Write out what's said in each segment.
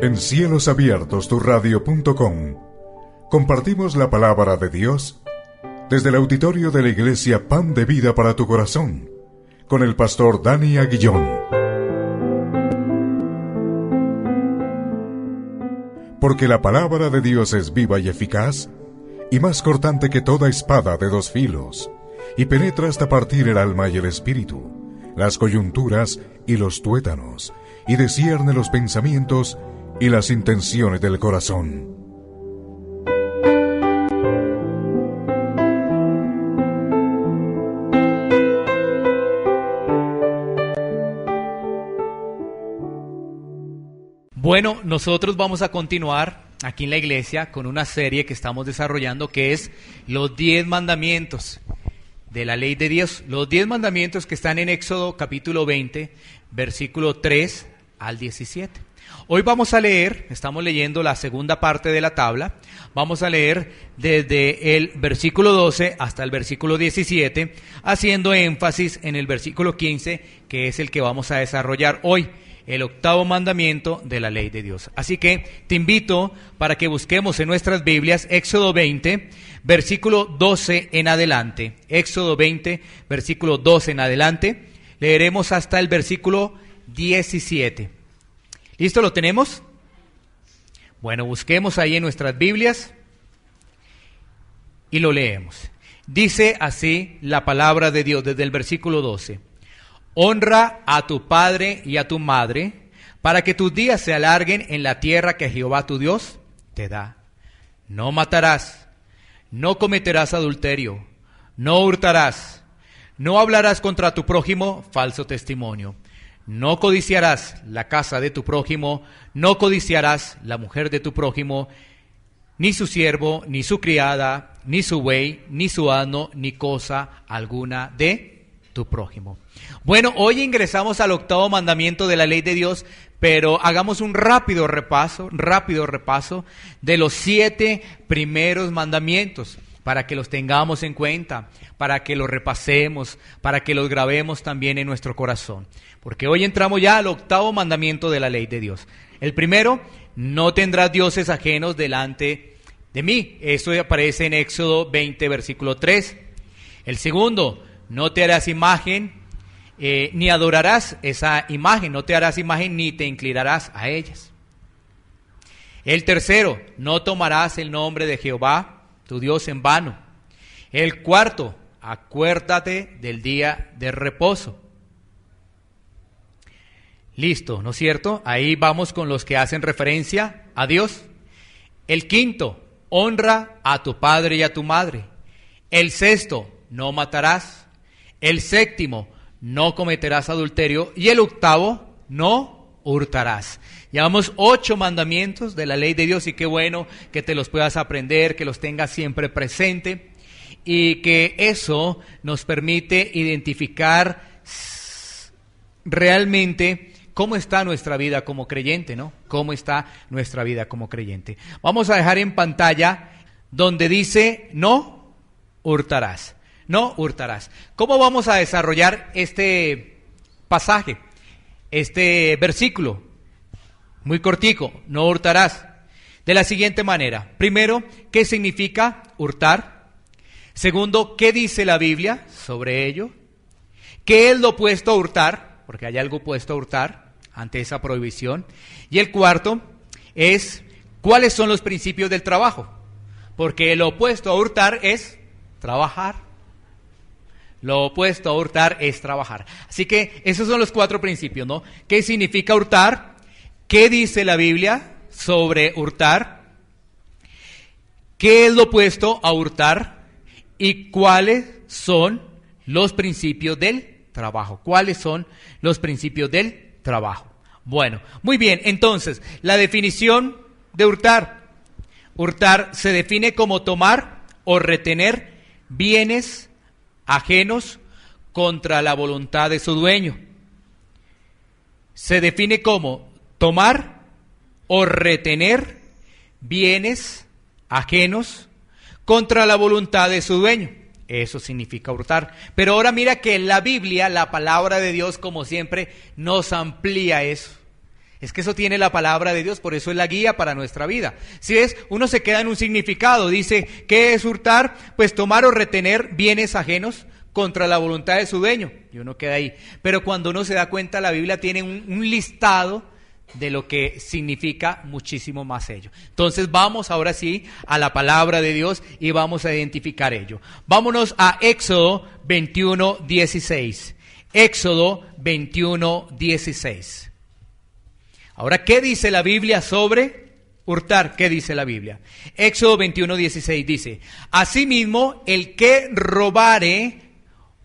En cielosabiertosturradio.com compartimos la palabra de Dios desde el auditorio de la Iglesia Pan de Vida para tu Corazón, con el pastor Dani Aguillón. Porque la palabra de Dios es viva y eficaz, y más cortante que toda espada de dos filos, y penetra hasta partir el alma y el espíritu, las coyunturas y los tuétanos, y discierne los pensamientos y las intenciones del corazón. Bueno, nosotros vamos a continuar aquí en la iglesia con una serie que estamos desarrollando que es los 10 mandamientos de la ley de Dios. Los 10 mandamientos que están en Éxodo capítulo 20, versículo 3 al 17. Hoy vamos a leer, estamos leyendo la segunda parte de la tabla, vamos a leer desde el versículo 12 hasta el versículo 17, haciendo énfasis en el versículo 15, que es el que vamos a desarrollar hoy, el octavo mandamiento de la ley de Dios. Así que te invito para que busquemos en nuestras Biblias Éxodo 20, versículo 12 en adelante. Éxodo 20, versículo 12 en adelante, leeremos hasta el versículo 17. ¿Listo? ¿Lo tenemos? Bueno, busquemos ahí en nuestras Biblias y lo leemos. Dice así la palabra de Dios desde el versículo 12. Honra a tu padre y a tu madre, para que tus días se alarguen en la tierra que Jehová tu Dios te da. No matarás, no cometerás adulterio, no hurtarás, no hablarás contra tu prójimo falso testimonio. No codiciarás la casa de tu prójimo, no codiciarás la mujer de tu prójimo, ni su siervo, ni su criada, ni su buey, ni su asno, ni cosa alguna de tu prójimo. Bueno, hoy ingresamos al octavo mandamiento de la ley de Dios, pero hagamos un rápido repaso de los 7 primeros mandamientos, para que los tengamos en cuenta, para que los repasemos, para que los grabemos también en nuestro corazón. Porque hoy entramos ya al octavo mandamiento de la ley de Dios. El primero, no tendrás dioses ajenos delante de mí. Esto aparece en Éxodo 20, versículo 3. El segundo, no te harás imagen, ni adorarás esa imagen, no te harás imagen ni te inclinarás a ellas. El tercero, no tomarás el nombre de Jehová, tu Dios, en vano. El cuarto, acuérdate del día de reposo. Listo, ¿no es cierto? Ahí vamos con los que hacen referencia a Dios. El quinto, honra a tu padre y a tu madre. El sexto, no matarás. El séptimo, no cometerás adulterio. Y el octavo, no hurtarás. Llevamos 8 mandamientos de la ley de Dios y qué bueno que te los puedas aprender, que los tengas siempre presente y que eso nos permite identificar realmente cómo está nuestra vida como creyente, ¿no? Cómo está nuestra vida como creyente. Vamos a dejar en pantalla donde dice no hurtarás. No hurtarás. ¿Cómo vamos a desarrollar este pasaje, este versículo? Muy cortico, no hurtarás. De la siguiente manera. Primero, ¿qué significa hurtar? Segundo, ¿qué dice la Biblia sobre ello? ¿Qué es lo opuesto a hurtar? Porque hay algo opuesto a hurtar ante esa prohibición. Y el cuarto es, ¿cuáles son los principios del trabajo? Porque lo opuesto a hurtar es trabajar. Lo opuesto a hurtar es trabajar. Así que esos son los 4 principios, ¿no? ¿Qué significa hurtar? ¿Qué dice la Biblia sobre hurtar? ¿Qué es lo opuesto a hurtar? ¿Y cuáles son los principios del trabajo? ¿Cuáles son los principios del trabajo? Bueno, muy bien, entonces, la definición de hurtar. Hurtar se define como tomar o retener bienes ajenos contra la voluntad de su dueño. Se define como tomar o retener bienes ajenos contra la voluntad de su dueño. Eso significa hurtar. Pero ahora mira que la Biblia, la palabra de Dios, como siempre, nos amplía eso. Es que eso tiene la palabra de Dios, por eso es la guía para nuestra vida. Si ves, uno se queda en un significado, dice, ¿qué es hurtar? Pues tomar o retener bienes ajenos contra la voluntad de su dueño. Y uno queda ahí. Pero cuando uno se da cuenta, la Biblia tiene un listado de lo que significa muchísimo más ello. Entonces vamos ahora sí a la palabra de Dios y vamos a identificar ello. Vámonos a Éxodo 21:16. Éxodo 21:16. Ahora, ¿qué dice la Biblia sobre hurtar? ¿Qué dice la Biblia? Éxodo 21:16 dice, asimismo el que robare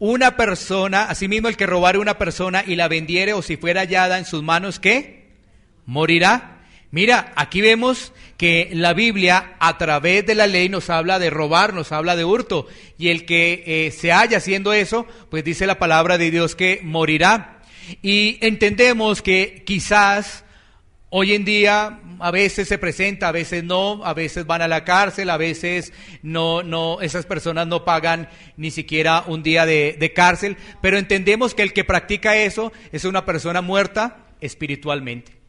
una persona y la vendiere o si fuera hallada en sus manos, ¿qué? Morirá. Mira, aquí vemos que la Biblia a través de la ley nos habla de robar, nos habla de hurto. Y el que se halla haciendo eso, pues dice la palabra de Dios que morirá. Y entendemos que quizás hoy en día a veces se presenta, a veces no, a veces van a la cárcel, a veces no, esas personas no pagan ni siquiera un día de cárcel, pero entendemos que el que practica eso es una persona muerta espiritualmente.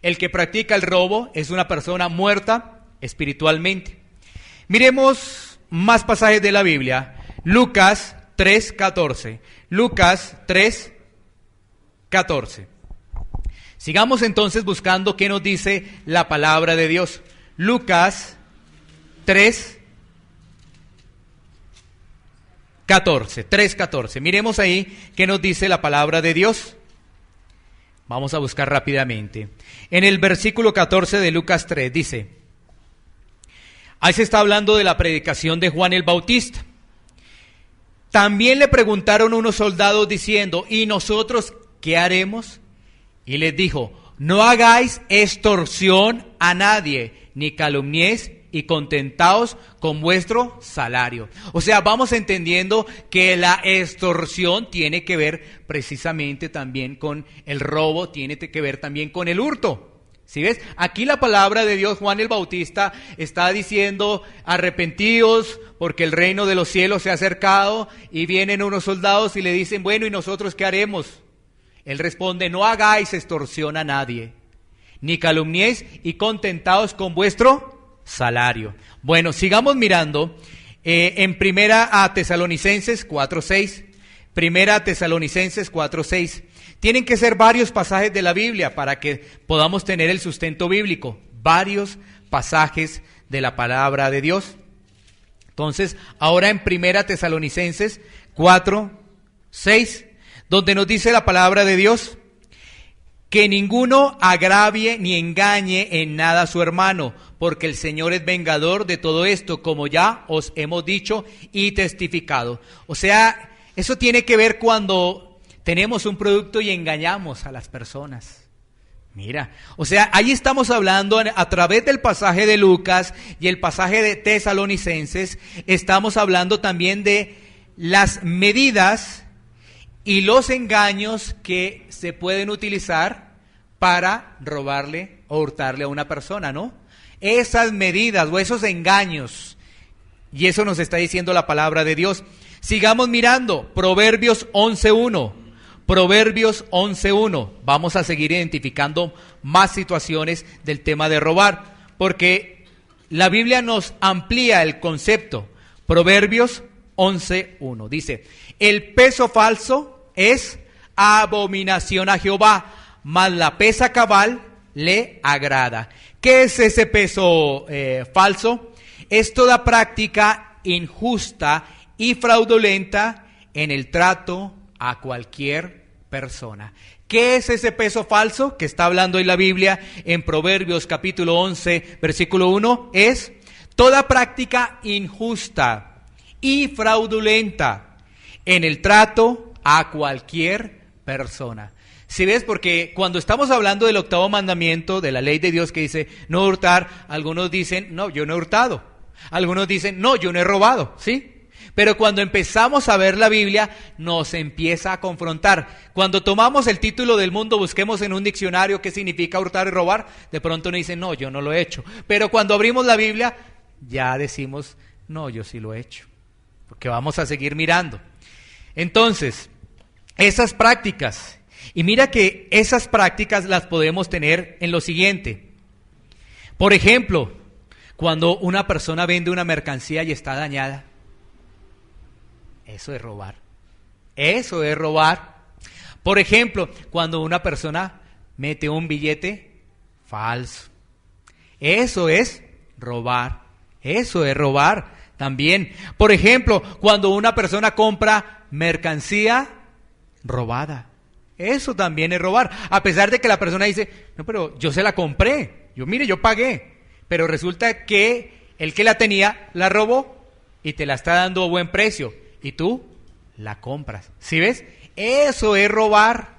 El que practica el robo es una persona muerta espiritualmente. Miremos más pasajes de la Biblia. Lucas 3:14. Lucas 3:14. Sigamos entonces buscando qué nos dice la palabra de Dios. Lucas 3:14. Miremos ahí qué nos dice la palabra de Dios. Vamos a buscar rápidamente. En el versículo 14 de Lucas 3 dice, ahí se está hablando de la predicación de Juan el Bautista. También le preguntaron unos soldados diciendo, ¿y nosotros qué haremos? Y les dijo, no hagáis extorsión a nadie, ni calumniéis y contentaos con vuestro salario. O sea, vamos entendiendo que la extorsión tiene que ver precisamente también con el robo, tiene que ver también con el hurto. ¿Sí ves? Aquí la palabra de Dios, Juan el Bautista está diciendo, arrepentidos porque el reino de los cielos se ha acercado, y vienen unos soldados y le dicen, bueno, ¿y nosotros qué haremos? Él responde, no hagáis extorsión a nadie, ni calumniéis y contentaos con vuestro salario. Bueno, sigamos mirando en Primera Tesalonicenses 4:6. Primera Tesalonicenses 4:6. Tienen que ser varios pasajes de la Biblia para que podamos tener el sustento bíblico. Varios pasajes de la palabra de Dios. Entonces, ahora en Primera Tesalonicenses 4:6, donde nos dice la palabra de Dios, que ninguno agravie ni engañe en nada a su hermano, porque el Señor es vengador de todo esto, como ya os hemos dicho y testificado. O sea, eso tiene que ver cuando tenemos un producto y engañamos a las personas. Mira, o sea, ahí estamos hablando a través del pasaje de Lucas y el pasaje de Tesalonicenses, estamos hablando también de las medidas y los engaños que se pueden utilizar para robarle o hurtarle a una persona, ¿no? Esas medidas o esos engaños, y eso nos está diciendo la palabra de Dios. Sigamos mirando, Proverbios 11:1. Proverbios 11:1. Vamos a seguir identificando más situaciones del tema de robar, porque la Biblia nos amplía el concepto. Proverbios 11:1 dice, el peso falso es abominación a Jehová, mas la pesa cabal le agrada. ¿Qué es ese peso falso? Es toda práctica injusta y fraudulenta en el trato a cualquier persona. ¿Qué es ese peso falso que está hablando hoy la Biblia en Proverbios capítulo 11, versículo 1? Es toda práctica injusta y fraudulenta en el trato a cualquier persona. Si ves, porque cuando estamos hablando del octavo mandamiento de la ley de Dios que dice no hurtar, algunos dicen, no, yo no he hurtado. Algunos dicen, no, yo no he robado, ¿sí? Pero cuando empezamos a ver la Biblia, nos empieza a confrontar. Cuando tomamos el título del mundo, busquemos en un diccionario qué significa hurtar y robar, de pronto nos dicen, no, yo no lo he hecho. Pero cuando abrimos la Biblia, ya decimos, no, yo sí lo he hecho. Porque vamos a seguir mirando. Entonces, esas prácticas Y mira que esas prácticas las podemos tener en lo siguiente. Por ejemplo, cuando una persona vende una mercancía y está dañada, eso es robar. Eso es robar. Por ejemplo, cuando una persona mete un billete falso, eso es robar. Eso es robar también. Por ejemplo, cuando una persona compra mercancía robada, eso también es robar. A pesar de que la persona dice, no, pero yo se la compré, yo pagué, pero resulta que el que la tenía la robó y te la está dando a buen precio y tú la compras. ¿Sí ves? Eso es robar.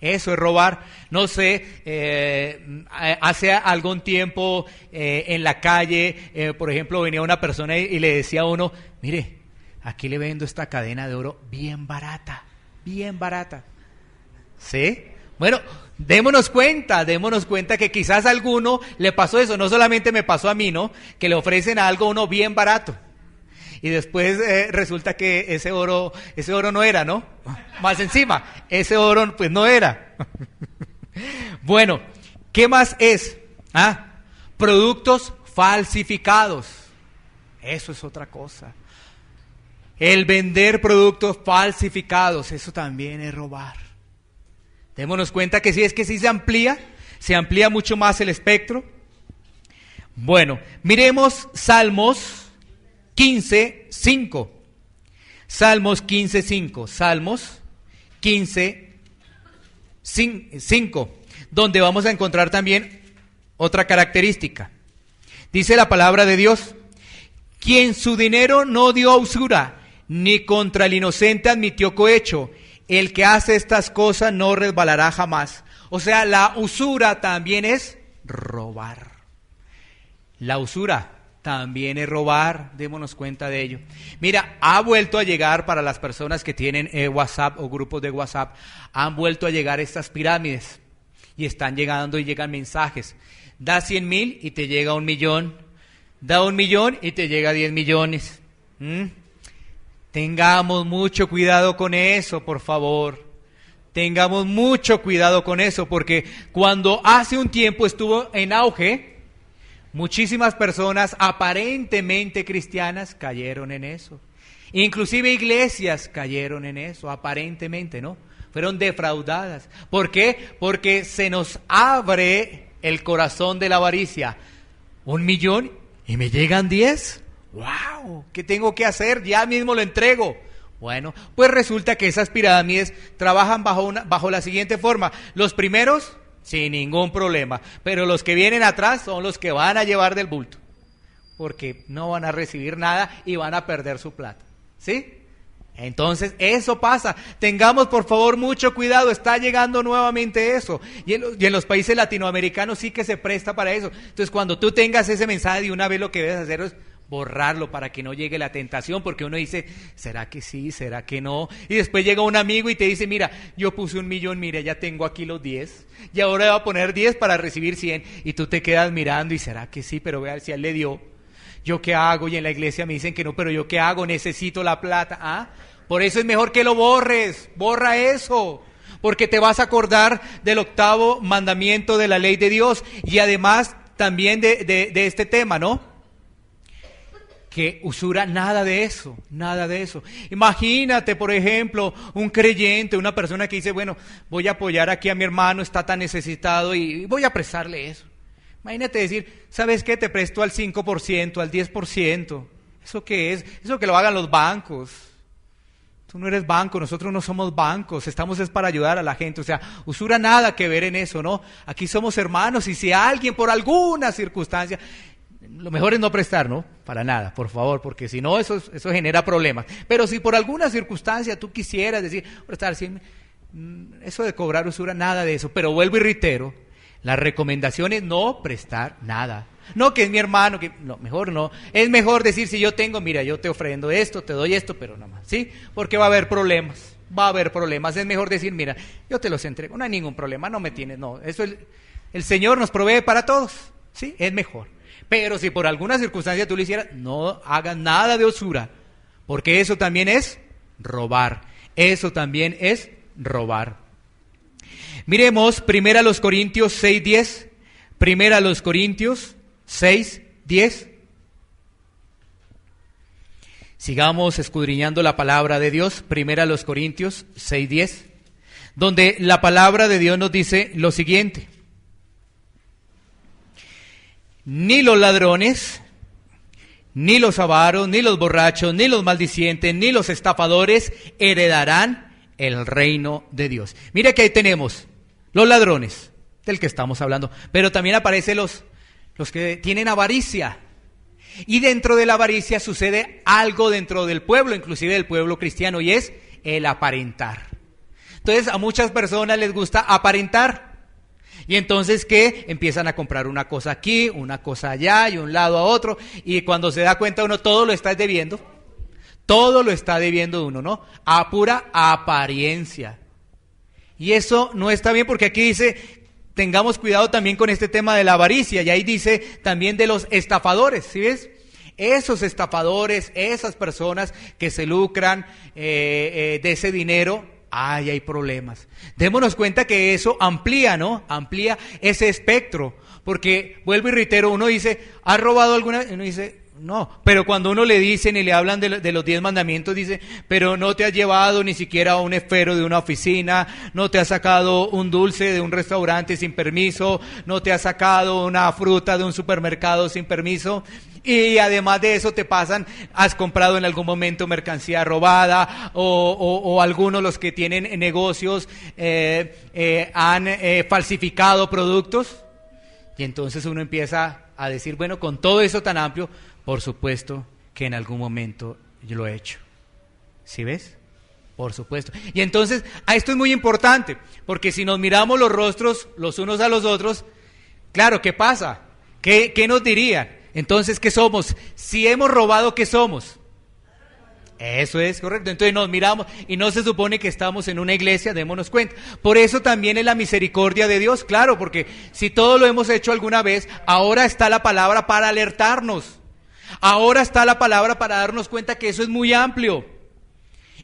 Eso es robar. No sé, hace algún tiempo en la calle, por ejemplo, venía una persona y le decía a uno, mire, aquí le vendo esta cadena de oro bien barata, bien barata. ¿Sí? Bueno, démonos cuenta que quizás a alguno le pasó eso. No solamente me pasó a mí, ¿no? Que le ofrecen algo a uno bien barato. Y después resulta que ese oro no era, ¿no? Más encima, ese oro pues no era. Bueno, ¿qué más es? Productos falsificados. Eso es otra cosa. El vender productos falsificados, eso también es robar. Démonos cuenta que sí se amplía mucho más el espectro. Bueno, miremos Salmos 15:5. Salmos 15:5. Salmos 15:5, donde vamos a encontrar también otra característica. Dice la palabra de Dios: quien su dinero no dio a usura, ni contra el inocente admitió cohecho, el que hace estas cosas no resbalará jamás. O sea, la usura también es robar. La usura también es robar, démonos cuenta de ello. Mira, ha vuelto a llegar para las personas que tienen WhatsApp o grupos de WhatsApp, han vuelto a llegar estas pirámides y están llegando y llegan mensajes. Da 100,000 y te llega 1,000,000. Da 1,000,000 y te llega 10 millones. Tengamos mucho cuidado con eso, por favor. Tengamos mucho cuidado con eso, porque cuando hace un tiempo estuvo en auge, muchísimas personas aparentemente cristianas cayeron en eso. Inclusive iglesias cayeron en eso, aparentemente, ¿no? Fueron defraudadas. ¿Por qué? Porque se nos abre el corazón de la avaricia. 1,000,000 y me llegan 10. ¡Wow! ¿Qué tengo que hacer? Ya mismo lo entrego. Bueno, pues resulta que esas pirámides trabajan bajo la siguiente forma. Los primeros, sin ningún problema, pero los que vienen atrás son los que van a llevar del bulto, porque no van a recibir nada y van a perder su plata, ¿sí? Entonces eso pasa. Tengamos por favor mucho cuidado, está llegando nuevamente eso, y en los países latinoamericanos sí que se presta para eso. Entonces cuando tú tengas ese mensaje, de una vez lo que debes hacer es borrarlo para que no llegue la tentación, porque uno dice, ¿será que sí? ¿Será que no? Y después llega un amigo y te dice, mira, yo puse 1,000,000, mira, ya tengo aquí los 10, y ahora voy a poner 10 para recibir 100, y tú te quedas mirando y ¿será que sí? Pero vea si a él le dio, ¿yo qué hago? Y en la iglesia me dicen que no, pero ¿yo qué hago? Necesito la plata. Por eso es mejor que lo borres, borra eso, porque te vas a acordar del 8º mandamiento de la ley de Dios, y además también de este tema, ¿no? Que usura, nada de eso, nada de eso. Imagínate, por ejemplo, un creyente, una persona que dice, bueno, voy a apoyar aquí a mi hermano, está tan necesitado y voy a prestarle eso. Imagínate decir, ¿sabes qué? Te presto al 5%, al 10%. ¿Eso qué es? Eso que lo hagan los bancos. Tú no eres banco, nosotros no somos bancos, estamos es para ayudar a la gente. O sea, usura nada que ver en eso, ¿no? Aquí somos hermanos y si alguien por alguna circunstancia... Lo mejor es no prestar, ¿no? Para nada, por favor, porque si no, eso genera problemas. Pero si por alguna circunstancia tú quisieras decir, prestar 100, eso de cobrar usura, nada de eso. Pero vuelvo y reitero, la recomendación es no prestar nada. No, que es mi hermano, que no, mejor no. Es mejor decir, si yo tengo, mira, yo te ofrendo esto, te doy esto, pero nada más, ¿sí? Porque va a haber problemas, Es mejor decir, mira, yo te los entrego, no hay ningún problema, no me tienes, no. Eso el Señor nos provee para todos, ¿sí? Es mejor. Pero si por alguna circunstancia tú lo hicieras, no hagas nada de usura, porque eso también es robar. Eso también es robar. Miremos 1 Corintios 6:10. 1 Corintios 6:10. Sigamos escudriñando la palabra de Dios. 1 Corintios 6:10, donde la palabra de Dios nos dice lo siguiente: ni los ladrones, ni los avaros, ni los borrachos, ni los maldicientes, ni los estafadores heredarán el reino de Dios. Mira que ahí tenemos los ladrones, del que estamos hablando, pero también aparecen los que tienen avaricia. Y dentro de la avaricia sucede algo dentro del pueblo, inclusive del pueblo cristiano, y es el aparentar. Entonces a muchas personas les gusta aparentar. Y entonces, ¿qué? Empiezan a comprar una cosa aquí, una cosa allá, y un lado a otro, y cuando se da cuenta uno, todo lo está debiendo. Todo lo está debiendo uno, ¿no? A pura apariencia. Y eso no está bien, porque aquí dice, tengamos cuidado también con este tema de la avaricia, y ahí dice también de los estafadores, ¿sí ves? Esos estafadores, esas personas que se lucran de ese dinero, hay problemas. Démonos cuenta que eso amplía, ¿no? Amplía ese espectro, porque vuelvo y reitero, uno dice, ¿has robado alguna vez? Uno dice, no, pero cuando uno le dicen y le hablan de los 10 mandamientos, dice, pero no te has llevado ni siquiera un esfero de una oficina, no te has sacado un dulce de un restaurante sin permiso, no te has sacado una fruta de un supermercado sin permiso, y además de eso te pasan, has comprado en algún momento mercancía robada, o algunos los que tienen negocios han falsificado productos, y entonces uno empieza a decir, bueno, con todo eso tan amplio, por supuesto que en algún momento yo lo he hecho. ¿Sí ves? Por supuesto. Y entonces, esto es muy importante, porque si nos miramos los rostros los unos a los otros, claro, ¿qué pasa? ¿Qué nos dirían? Entonces, ¿qué somos? Si hemos robado, ¿qué somos? Eso es correcto. Entonces nos miramos y no se supone que estamos en una iglesia, démonos cuenta. Por eso también es la misericordia de Dios, claro, porque si todo lo hemos hecho alguna vez, ahora está la palabra para alertarnos. Ahora está la palabra para darnos cuenta que eso es muy amplio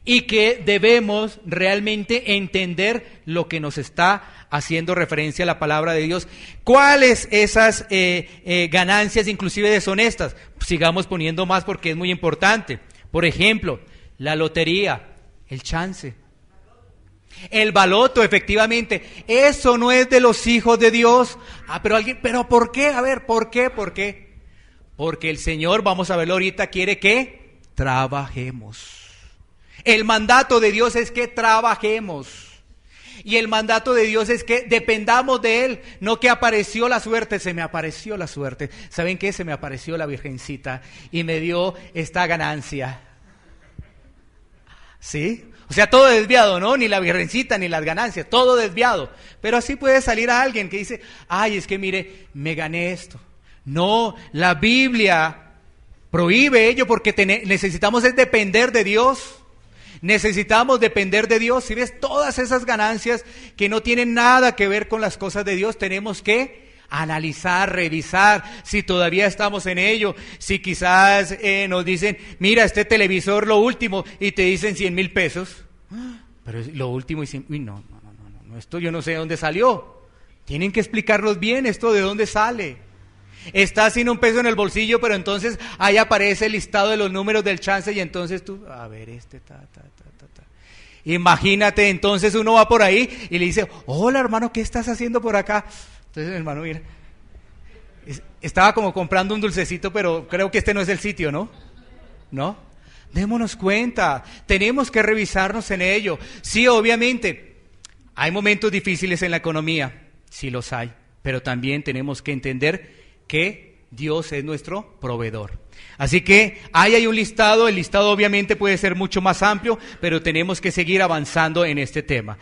y que debemos realmente entender lo que nos está haciendo referencia a la palabra de Dios. ¿Cuáles esas ganancias inclusive deshonestas? Sigamos poniendo más porque es muy importante. Por ejemplo, la lotería, el chance, el baloto, efectivamente, eso no es de los hijos de Dios. ¿Pero por qué? A ver, ¿por qué? Porque el Señor, vamos a verlo ahorita, quiere que trabajemos. El mandato de Dios es que trabajemos. Y el mandato de Dios es que dependamos de Él, no que apareció la suerte, se me apareció la suerte. ¿Saben qué? Se me apareció la Virgencita y me dio esta ganancia. ¿Sí? O sea, todo desviado, ¿no? Ni la Virgencita ni las ganancias, todo desviado. Pero así puede salir a alguien que dice, ay, es que mire, me gané esto. No, la Biblia prohíbe ello porque necesitamos es depender de Dios. Necesitamos depender de Dios. Si ves todas esas ganancias que no tienen nada que ver con las cosas de Dios, tenemos que analizar, revisar si todavía estamos en ello. Si quizás nos dicen, mira, este televisor lo último, y te dicen 100,000 pesos. Pero es lo último y uy, no, esto yo no sé de dónde salió. Tienen que explicarnos bien esto de dónde sale. Está sin un peso en el bolsillo, pero entonces ahí aparece el listado de los números del chance y entonces tú, a ver, Imagínate, entonces uno va por ahí y le dice, hola hermano, ¿qué estás haciendo por acá? Entonces el hermano, mira, estaba como comprando un dulcecito, pero creo que este no es el sitio, ¿no? ¿No? Démonos cuenta, tenemos que revisarnos en ello. Sí, obviamente, hay momentos difíciles en la economía, sí los hay, pero también tenemos que entender que Dios es nuestro proveedor. Así que ahí hay un listado, el listado obviamente puede ser mucho más amplio, pero tenemos que seguir avanzando en este tema.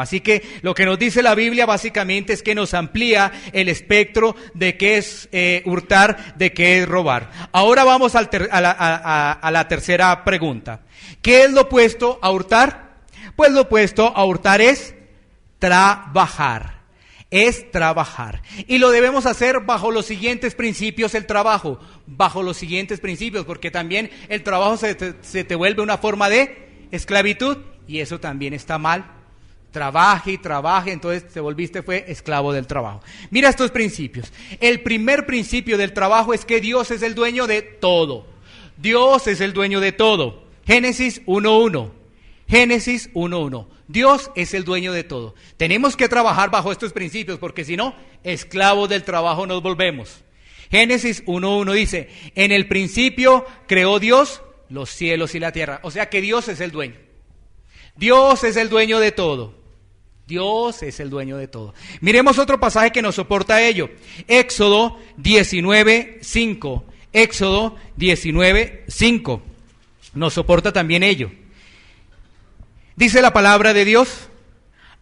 Así que lo que nos dice la Biblia básicamente es que nos amplía el espectro de qué es hurtar, de qué es robar. Ahora vamos a la tercera pregunta. ¿Qué es lo opuesto a hurtar? Pues lo opuesto a hurtar es trabajar. Es trabajar. Y lo debemos hacer bajo los siguientes principios, porque también el trabajo se te vuelve una forma de esclavitud, y eso también está mal. trabaje y trabaje, entonces te volviste fue esclavo del trabajo. Mira estos principios. El primer principio del trabajo es que Dios es el dueño de todo. Dios es el dueño de todo. Génesis 1:1. Génesis 1:1. Dios es el dueño de todo. Tenemos que trabajar bajo estos principios porque si no, esclavos del trabajo nos volvemos. Génesis 1:1 dice, en el principio creó Dios los cielos y la tierra. O sea que Dios es el dueño. Dios es el dueño de todo. Dios es el dueño de todo. Miremos otro pasaje que nos soporta ello. Éxodo 19:5. Éxodo 19:5. Nos soporta también ello. Dice la palabra de Dios: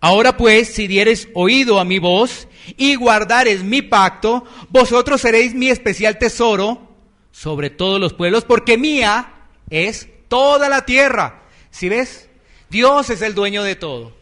ahora pues, si diereis oído a mi voz y guardareis mi pacto, vosotros seréis mi especial tesoro sobre todos los pueblos, porque mía es toda la tierra. ¿Sí ves? Dios es el dueño de todo.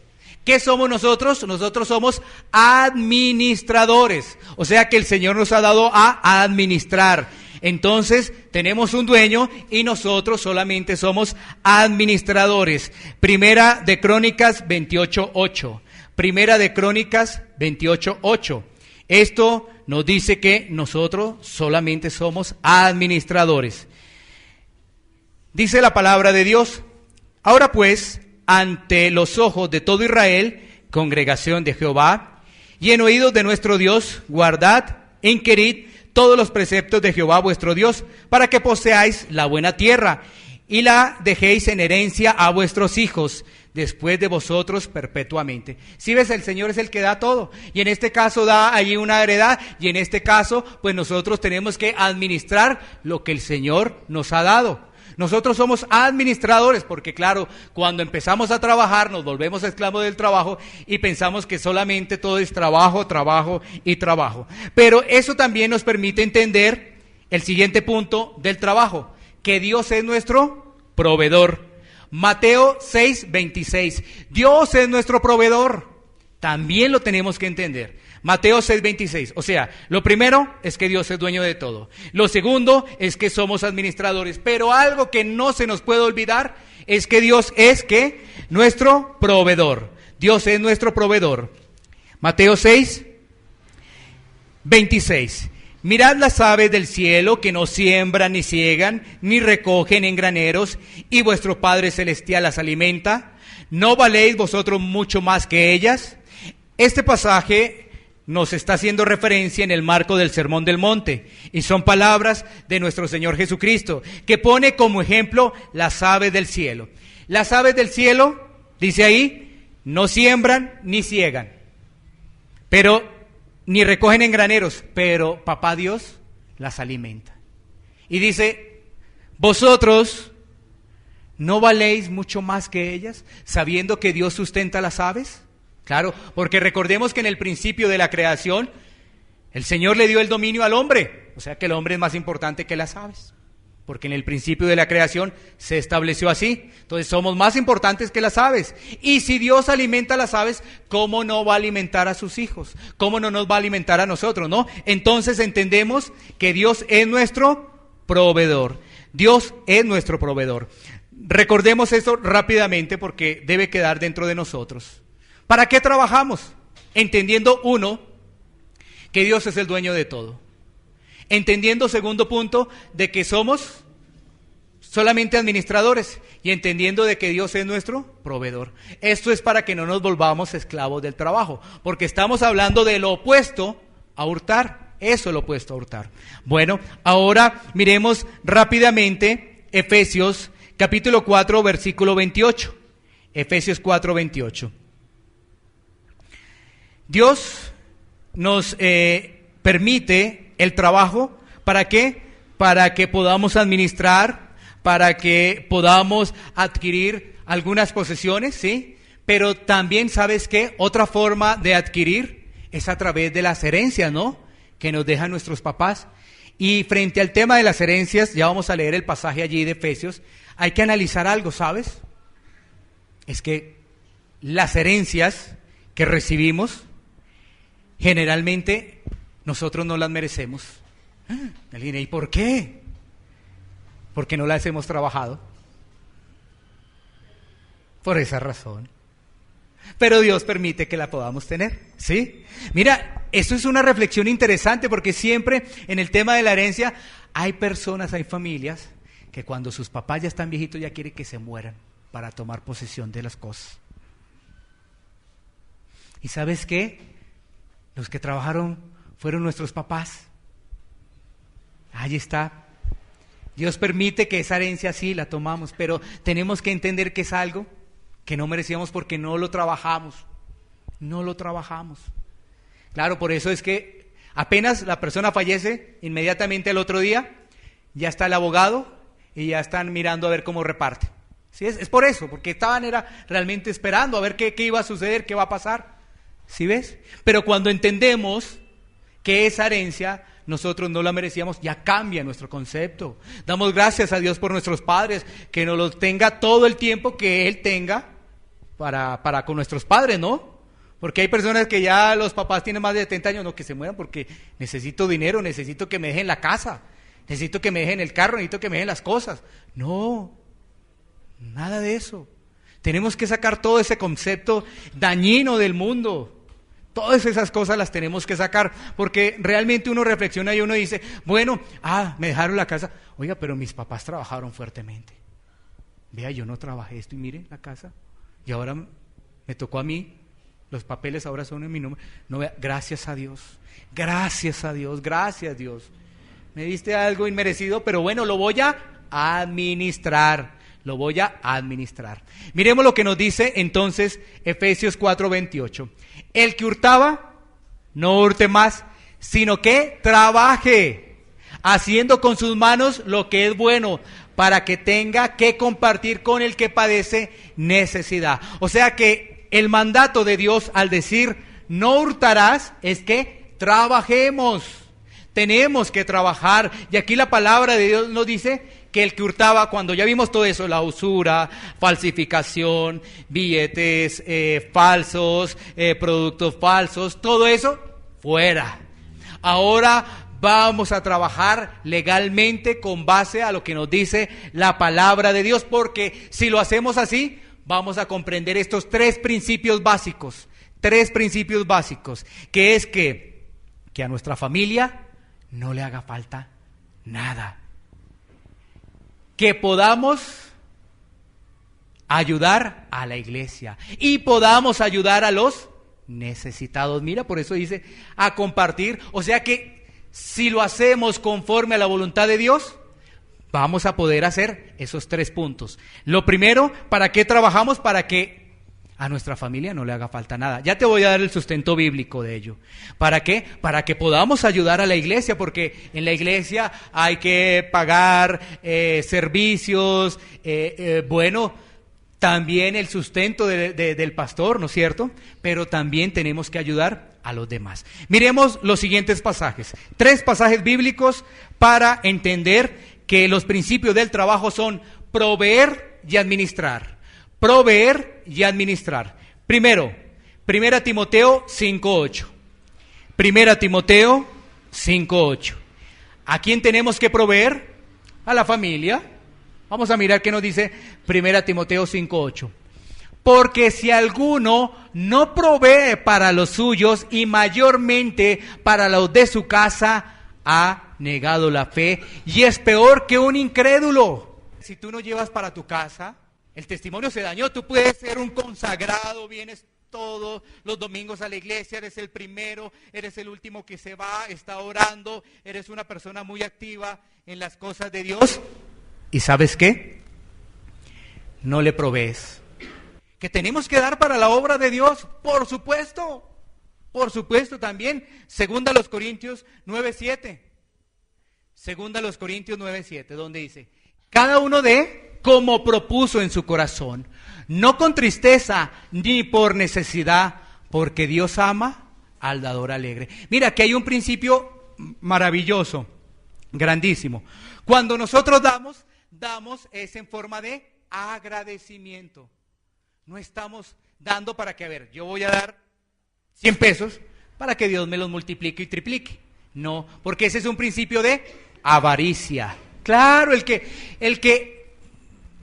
¿Qué somos nosotros? Nosotros somos administradores. O sea que el Señor nos ha dado a administrar. Entonces tenemos un dueño y nosotros solamente somos administradores. Primera de Crónicas 28:8. Primera de Crónicas 28:8. Esto nos dice que nosotros solamente somos administradores. Dice la palabra de Dios: ahora pues, ante los ojos de todo Israel, congregación de Jehová, y en oídos de nuestro Dios, guardad, inquirid todos los preceptos de Jehová vuestro Dios, para que poseáis la buena tierra, y la dejéis en herencia a vuestros hijos, después de vosotros perpetuamente. Si ves, el Señor es el que da todo, y en este caso da allí una heredad, y en este caso, pues nosotros tenemos que administrar lo que el Señor nos ha dado. Nosotros somos administradores porque claro, cuando empezamos a trabajar nos volvemos esclavos del trabajo y pensamos que solamente todo es trabajo, trabajo y trabajo. Pero eso también nos permite entender el siguiente punto del trabajo, que Dios es nuestro proveedor. Mateo 6:26. Dios es nuestro proveedor. También lo tenemos que entender. Mateo 6:26. O sea, lo primero es que Dios es dueño de todo. Lo segundo es que somos administradores. Pero algo que no se nos puede olvidar es que Dios es ¿qué? Nuestro proveedor. Dios es nuestro proveedor. Mateo 6:26. Mirad las aves del cielo que no siembran ni siegan ni recogen en graneros, y vuestro Padre Celestial las alimenta. ¿No valéis vosotros mucho más que ellas? Este pasaje nos está haciendo referencia en el marco del Sermón del Monte, y son palabras de nuestro Señor Jesucristo, que pone como ejemplo las aves del cielo. Las aves del cielo, dice ahí, no siembran ni siegan, pero ni recogen en graneros, pero Papá Dios las alimenta. Y dice, vosotros ¿no valéis mucho más que ellas, sabiendo que Dios sustenta las aves? Claro, porque recordemos que en el principio de la creación, el Señor le dio el dominio al hombre. O sea que el hombre es más importante que las aves. Porque en el principio de la creación se estableció así. Entonces somos más importantes que las aves. Y si Dios alimenta a las aves, ¿cómo no va a alimentar a sus hijos? ¿Cómo no nos va a alimentar a nosotros, no? Entonces entendemos que Dios es nuestro proveedor. Dios es nuestro proveedor. Recordemos eso rápidamente porque debe quedar dentro de nosotros. ¿Para qué trabajamos? Entendiendo, uno, que Dios es el dueño de todo. Entendiendo, segundo punto, de que somos solamente administradores. Y entendiendo de que Dios es nuestro proveedor. Esto es para que no nos volvamos esclavos del trabajo. Porque estamos hablando de lo opuesto a hurtar. Eso es lo opuesto a hurtar. Bueno, ahora miremos rápidamente Efesios capítulo 4, versículo 28. Efesios 4, 28. Dios nos permite el trabajo, ¿para qué? Para que podamos administrar, para que podamos adquirir algunas posesiones, ¿sí? Pero también, ¿sabes qué? Otra forma de adquirir es a través de las herencias, ¿no? Que nos dejan nuestros papás. Y frente al tema de las herencias, ya vamos a leer el pasaje allí de Efesios, hay que analizar algo, ¿sabes? Es que las herencias que recibimos, generalmente nosotros no las merecemos. ¿Y por qué? Porque no las hemos trabajado. Por esa razón. pero Dios permite que la podamos tener, ¿sí? Mira, esto es una reflexión interesante porque siempre en el tema de la herencia hay personas, hay familias que cuando sus papás ya están viejitos ya quieren que se mueran para tomar posesión de las cosas. ¿Y sabes qué? Los que trabajaron fueron nuestros papás. Ahí está. Dios permite que esa herencia sí la tomamos, pero tenemos que entender que es algo que no merecíamos porque no lo trabajamos. No lo trabajamos. Claro, por eso es que apenas la persona fallece, inmediatamente al otro día, ya está el abogado y ya están mirando a ver cómo reparte. ¿Sí? Es por eso, porque estaban realmente esperando a ver qué iba a suceder, qué va a pasar. ¿Sí ves? Pero cuando entendemos que esa herencia nosotros no la merecíamos, ya cambia nuestro concepto. Damos gracias a Dios por nuestros padres, que nos los tenga todo el tiempo que Él tenga para con nuestros padres, ¿no? Porque hay personas que ya los papás tienen más de 70 años, no, que se mueran porque necesito dinero, necesito que me dejen la casa, necesito que me dejen el carro, necesito que me dejen las cosas. No, nada de eso. Tenemos que sacar todo ese concepto dañino del mundo. Todas esas cosas las tenemos que sacar, porque realmente uno reflexiona y uno dice, bueno, me dejaron la casa. Oiga, pero mis papás trabajaron fuertemente. Vea, yo no trabajé esto y mire la casa. Y ahora me tocó a mí, los papeles ahora son en mi nombre. No, vea, gracias a Dios, gracias a Dios, gracias Dios. Me diste algo inmerecido, pero bueno, lo voy a administrar. Lo voy a administrar. Miremos lo que nos dice entonces Efesios 4:28. El que hurtaba, no hurte más, sino que trabaje, haciendo con sus manos lo que es bueno, para que tenga que compartir con el que padece necesidad. O sea que el mandato de Dios al decir no hurtarás es que trabajemos. Tenemos que trabajar. Y aquí la palabra de Dios nos dice que el que hurtaba, cuando ya vimos todo eso, la usura, falsificación, billetes falsos, productos falsos, todo eso, fuera. Ahora vamos a trabajar legalmente con base a lo que nos dice la palabra de Dios, porque si lo hacemos así, vamos a comprender estos tres principios básicos, que es que a nuestra familia no le haga falta nada. Que podamos ayudar a la iglesia y podamos ayudar a los necesitados. Mira, por eso dice a compartir. O sea que si lo hacemos conforme a la voluntad de Dios, vamos a poder hacer esos 3 puntos. Lo primero, ¿para qué trabajamos? Para que a nuestra familia no le haga falta nada. Ya te voy a dar el sustento bíblico de ello. ¿Para qué? Para que podamos ayudar a la iglesia, porque en la iglesia hay que pagar servicios, bueno, también el sustento del pastor, ¿no es cierto? Pero también tenemos que ayudar a los demás. Miremos los siguientes pasajes. 3 pasajes bíblicos para entender que los principios del trabajo son proveer y administrar. Proveer y administrar. Primero, 1 Timoteo 5:8. 1 Timoteo 5:8. ¿A quién tenemos que proveer? A la familia. Vamos a mirar qué nos dice 1 Timoteo 5:8. Porque si alguno no provee para los suyos y mayormente para los de su casa, ha negado la fe y es peor que un incrédulo. Si tú no llevas para tu casa, el testimonio se dañó. Tú puedes ser un consagrado, vienes todos los domingos a la iglesia, eres el primero, eres el último que se va, está orando, eres una persona muy activa en las cosas de Dios. ¿Y sabes qué? No le provees. Que tenemos que dar para la obra de Dios, por supuesto también. Segunda los Corintios 9:7. Segunda los Corintios 9:7, donde dice, cada uno dé como propuso en su corazón, no con tristeza ni por necesidad, porque Dios ama al dador alegre. Mira, que hay un principio maravilloso, grandísimo. Cuando nosotros damos es en forma de agradecimiento. No estamos dando para que, a ver, yo voy a dar 100 pesos para que Dios me los multiplique y triplique. No, porque ese es un principio de avaricia. Claro, el que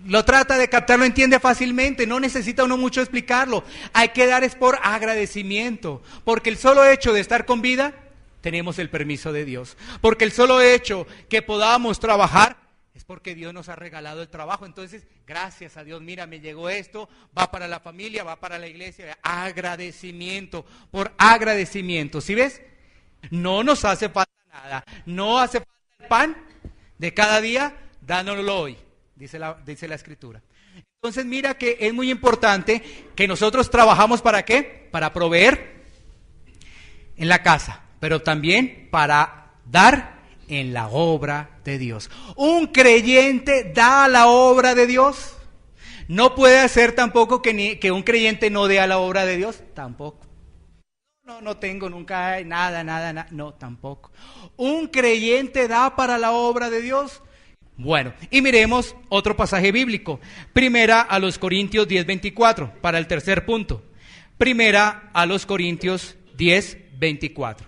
lo trata de captar, lo entiende fácilmente, no necesita uno mucho explicarlo. Hay que dar es por agradecimiento, porque el solo hecho de estar con vida, tenemos el permiso de Dios. Porque el solo hecho que podamos trabajar, es porque Dios nos ha regalado el trabajo. Entonces, gracias a Dios, mira, me llegó esto, va para la familia, va para la iglesia. Agradecimiento, por agradecimiento. ¿Sí ves? No nos hace falta nada, no hace falta el pan de cada día, dánoslo hoy, dice la Escritura. Entonces mira que es muy importante que nosotros trabajamos ¿para qué? Para proveer en la casa, pero también para dar en la obra de Dios. Un creyente da a la obra de Dios. No puede ser tampoco que un creyente no dé a la obra de Dios, tampoco. No tengo nunca nada, no, tampoco. Un creyente da para la obra de Dios. Bueno, y miremos otro pasaje bíblico. Primera a los Corintios 10:24, para el tercer punto. Primera a los Corintios 10:24.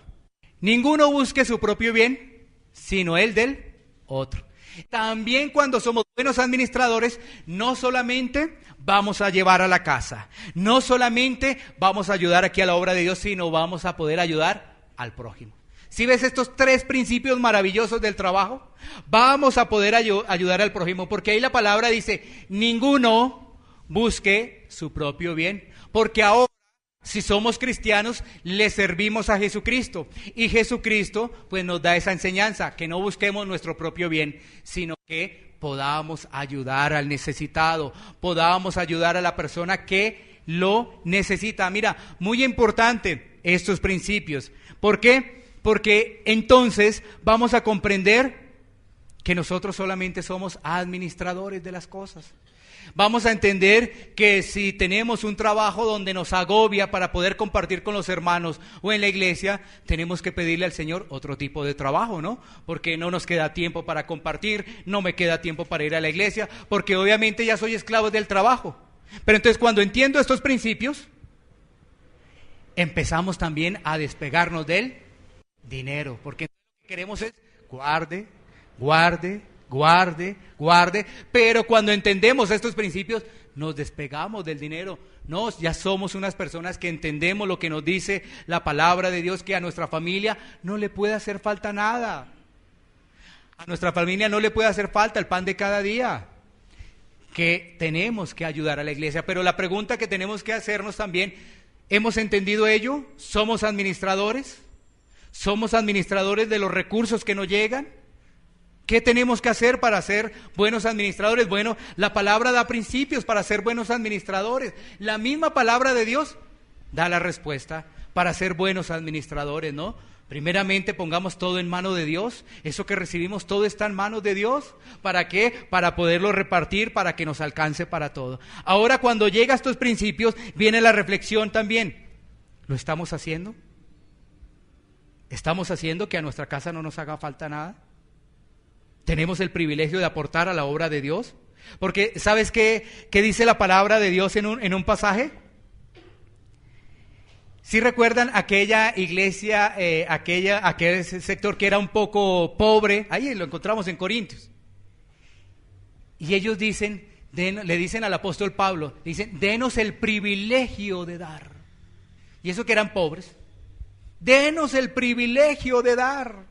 Ninguno busque su propio bien, sino el del otro. También cuando somos buenos administradores, no solamente vamos a llevar a la casa, no solamente vamos a ayudar aquí a la obra de Dios, sino vamos a poder ayudar al prójimo. ¿Sí ves estos tres principios maravillosos del trabajo? Vamos a poder ayudar al prójimo, porque ahí la palabra dice, ninguno busque su propio bien, porque ahora, si somos cristianos, le servimos a Jesucristo, y Jesucristo pues nos da esa enseñanza, que no busquemos nuestro propio bien, sino que podamos ayudar al necesitado, podamos ayudar a la persona que lo necesita. Mira, muy importante estos principios. ¿Por qué? Porque entonces vamos a comprender que nosotros solamente somos administradores de las cosas. Vamos a entender que si tenemos un trabajo donde nos agobia para poder compartir con los hermanos o en la iglesia, tenemos que pedirle al Señor otro tipo de trabajo, ¿no? Porque no nos queda tiempo para compartir, no me queda tiempo para ir a la iglesia, porque obviamente ya soy esclavo del trabajo. Pero entonces cuando entiendo estos principios, empezamos también a despegarnos del dinero, porque lo que queremos es guarde, pero cuando entendemos estos principios, nos despegamos del dinero. Ya somos unas personas que entendemos lo que nos dice la palabra de Dios, que a nuestra familia no le puede hacer falta nada. A nuestra familia no le puede hacer falta el pan de cada día, que tenemos que ayudar a la iglesia. Pero la pregunta que tenemos que hacernos también, ¿hemos entendido ello? ¿Somos administradores? ¿Somos administradores de los recursos que nos llegan? ¿Qué tenemos que hacer para ser buenos administradores? Bueno, la palabra da principios para ser buenos administradores. La misma palabra de Dios da la respuesta para ser buenos administradores, ¿no? Primeramente pongamos todo en manos de Dios. Eso que recibimos todo está en manos de Dios. ¿Para qué? Para poderlo repartir, para que nos alcance para todo. Ahora cuando llega a estos principios, viene la reflexión también. ¿Lo estamos haciendo? ¿Estamos haciendo que a nuestra casa no nos haga falta nada? ¿Tenemos el privilegio de aportar a la obra de Dios? Porque, ¿sabes qué dice la palabra de Dios en un pasaje? ¿Sí recuerdan aquella iglesia, aquel sector que era un poco pobre? Ahí lo encontramos en Corintios. Y ellos dicen, le dicen al apóstol Pablo, dicen, denos el privilegio de dar. Y eso que eran pobres. Denos el privilegio de dar.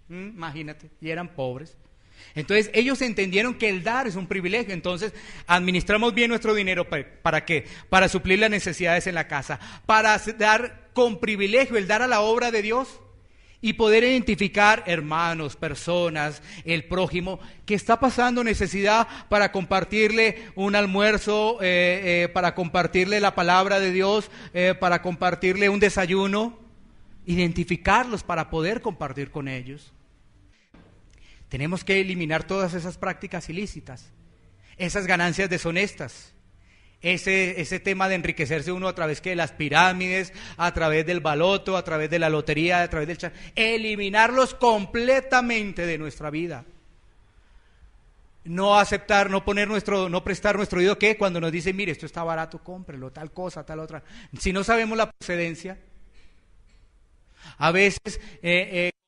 Imagínate, y eran pobres. Entonces ellos entendieron que el dar es un privilegio. Entonces administramos bien nuestro dinero. ¿Para qué? Para suplir las necesidades en la casa, para dar con privilegio, el dar a la obra de Dios y poder identificar hermanos, personas, el prójimo que está pasando necesidad, para compartirle un almuerzo, para compartirle la palabra de Dios, para compartirle un desayuno. Identificarlos para poder compartir con ellos. Tenemos que eliminar todas esas prácticas ilícitas, esas ganancias deshonestas, ese tema de enriquecerse uno a través de las pirámides, a través del baloto, a través de la lotería, a través del eliminarlos completamente de nuestra vida. No aceptar, no prestar nuestro oído, que cuando nos dicen, mire, esto está barato, cómprelo, tal cosa, tal otra. Si no sabemos la procedencia, a veces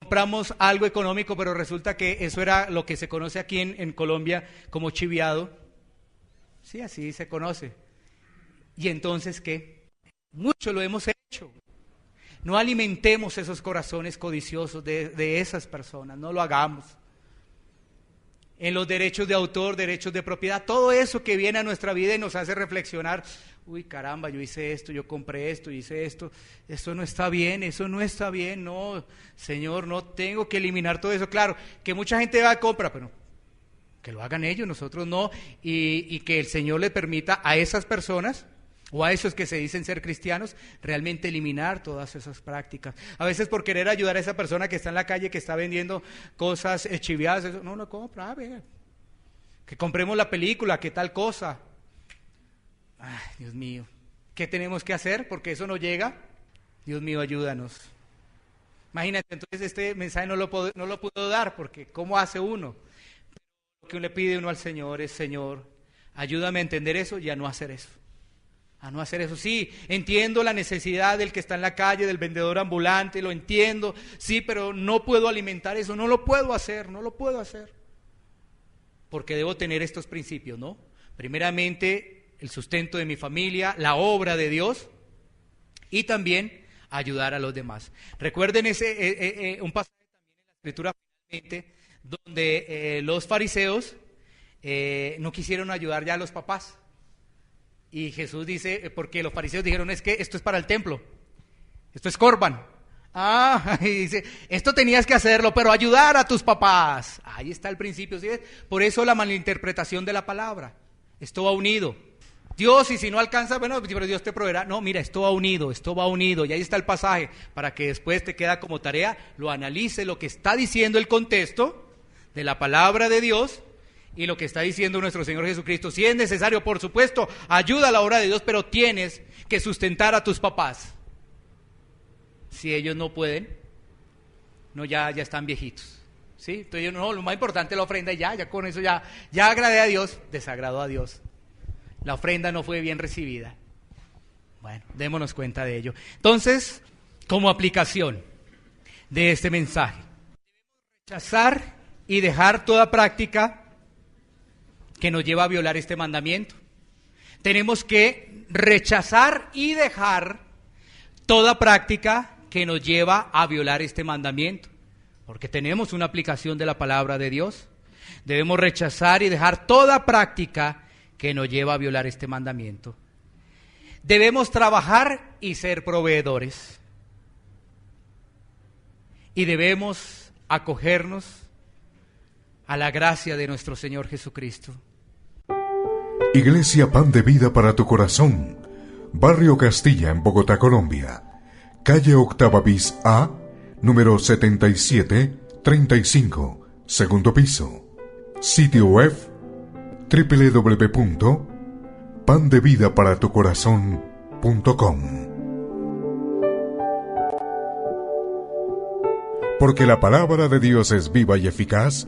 compramos algo económico, pero resulta que eso era lo que se conoce aquí en Colombia como chiviado. Sí, así se conoce. ¿Y entonces qué? Mucho lo hemos hecho. No alimentemos esos corazones codiciosos de esas personas, no lo hagamos. En los derechos de autor, derechos de propiedad, todo eso que viene a nuestra vida y nos hace reflexionar, uy caramba, yo hice esto, yo compré esto, hice esto, eso no está bien, no, Señor, no tengo que eliminar todo eso. Claro, que mucha gente va a compra, pero que lo hagan ellos, nosotros no, y que el Señor le permita a esas personas, o a esos que se dicen ser cristianos, realmente eliminar todas esas prácticas. A veces por querer ayudar a esa persona que está en la calle, que está vendiendo cosas chiviadas, no compra, que compremos la película, que tal cosa. Ay, Dios mío, ¿qué tenemos que hacer? Porque eso no llega. Dios mío, ayúdanos. Imagínate, entonces este mensaje no lo puedo dar, porque ¿cómo hace uno? Lo que le pide uno al Señor es, Señor, ayúdame a entender eso y a no hacer eso. A no hacer eso. Sí, entiendo la necesidad del que está en la calle, del vendedor ambulante, lo entiendo, sí, pero no puedo alimentar eso, no lo puedo hacer, porque debo tener estos principios, ¿no? Primeramente, el sustento de mi familia, la obra de Dios, y también ayudar a los demás. Recuerden un pasaje también en la Escritura, finalmente, donde los fariseos no quisieron ayudar ya a los papás. Y Jesús dice, porque los fariseos dijeron, es que esto es para el templo, esto es Corban. Y dice, esto tenías que hacerlo, pero ayudar a tus papás. Ahí está el principio, ¿sí ves? Por eso la malinterpretación de la palabra. Esto va unido. Dios, y si no alcanza, bueno, pero Dios te proveerá. No, mira, esto va unido. Y ahí está el pasaje, para que después te queda como tarea, lo analice lo que está diciendo el contexto de la palabra de Dios, y lo que está diciendo nuestro Señor Jesucristo. Si es necesario, por supuesto, ayuda a la obra de Dios, pero tienes que sustentar a tus papás. Si ellos no pueden, no, ya están viejitos, ¿sí? Entonces, no, lo más importante es la ofrenda, y ya con eso ya agradé a Dios, desagradó a Dios. La ofrenda no fue bien recibida. Bueno, démonos cuenta de ello. Entonces, como aplicación de este mensaje, debemos rechazar y dejar toda práctica que nos lleva a violar este mandamiento. Tenemos que rechazar y dejar toda práctica que nos lleva a violar este mandamiento, porque tenemos una aplicación de la palabra de Dios. Debemos rechazar y dejar toda práctica que nos lleva a violar este mandamiento. Debemos trabajar y ser proveedores. Y debemos acogernos a la gracia de nuestro Señor Jesucristo. Iglesia Pan de Vida para tu Corazón, Barrio Castilla, en Bogotá, Colombia. Calle Octava bis A, número 7735, segundo piso. Sitio web www.pandevidaparatucorazon.com. Porque la palabra de Dios es viva y eficaz,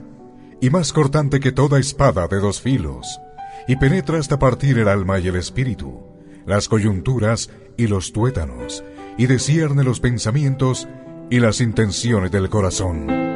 y más cortante que toda espada de dos filos, y penetra hasta partir el alma y el espíritu, las coyunturas y los tuétanos, y discierne los pensamientos y las intenciones del corazón.